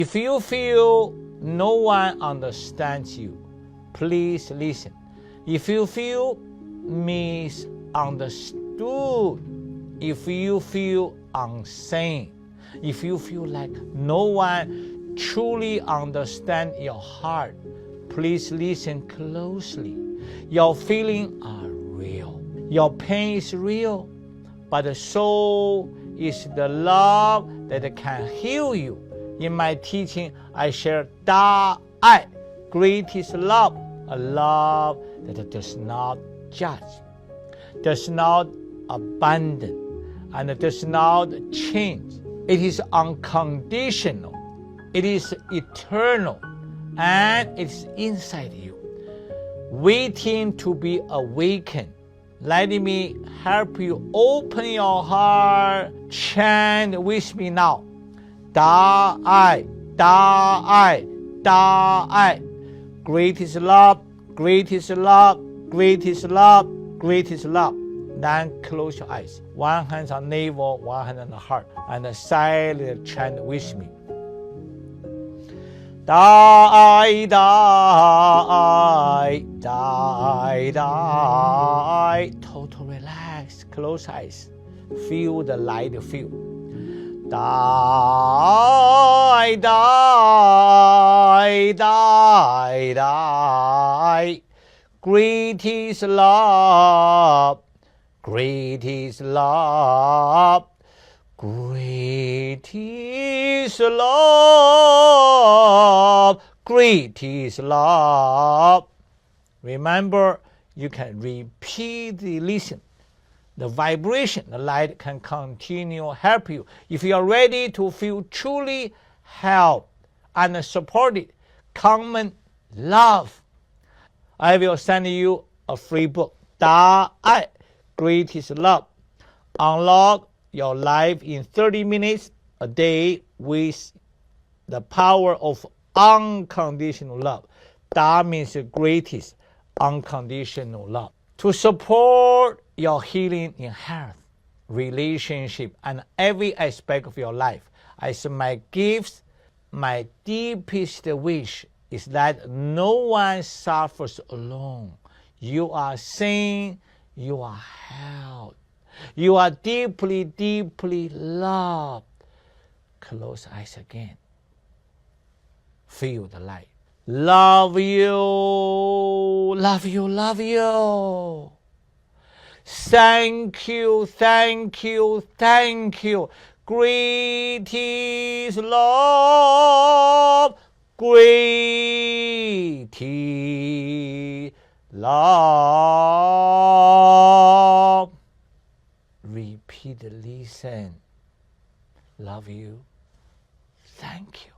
If you feel no one understands you, please listen. If you feel misunderstood, if you feel unseen, if you feel like no one truly understands your heart, please listen closely. Your feelings are real. Your pain is real, but the soul is the love that can heal you. In my teaching, I share 大爱, greatest love, a love that does not judge, does not abandon, and does not change. It is unconditional, it is eternal, and it is inside you, waiting to be awakened. Let me help you open your heart. Chant with me now. 大爱, 大爱, 大爱. Greatest love, greatest love, greatest love, greatest love. Then close your eyes. One hand on navel, one hand on the heart, and silently chant with me. 大爱，大爱，大爱，大爱. Total relax. Close eyes. Feel the light feel. 大爱，大爱，大爱，大爱. Greatest love, greatest love, greatest love, greatest love. Remember, you can repeatedly listen. The vibration, the light can continue help you. If you are ready to feel truly helped and supported, common love, I will send you a free book, 大爱, Greatest Love. Unlock your life in 30 minutes a day with the power of unconditional love. 大 means greatest, unconditional love. To support your healing in health, relationship, and every aspect of your life, as my gifts, my deepest wish is that no one suffers alone. You are seen, you are held, you are deeply, deeply loved. Close eyes again. Feel the light. Love you, love you, love you. Thank you, thank you, thank you. Greatest love, greatest love. Repeat, listen. Love you. Thank you.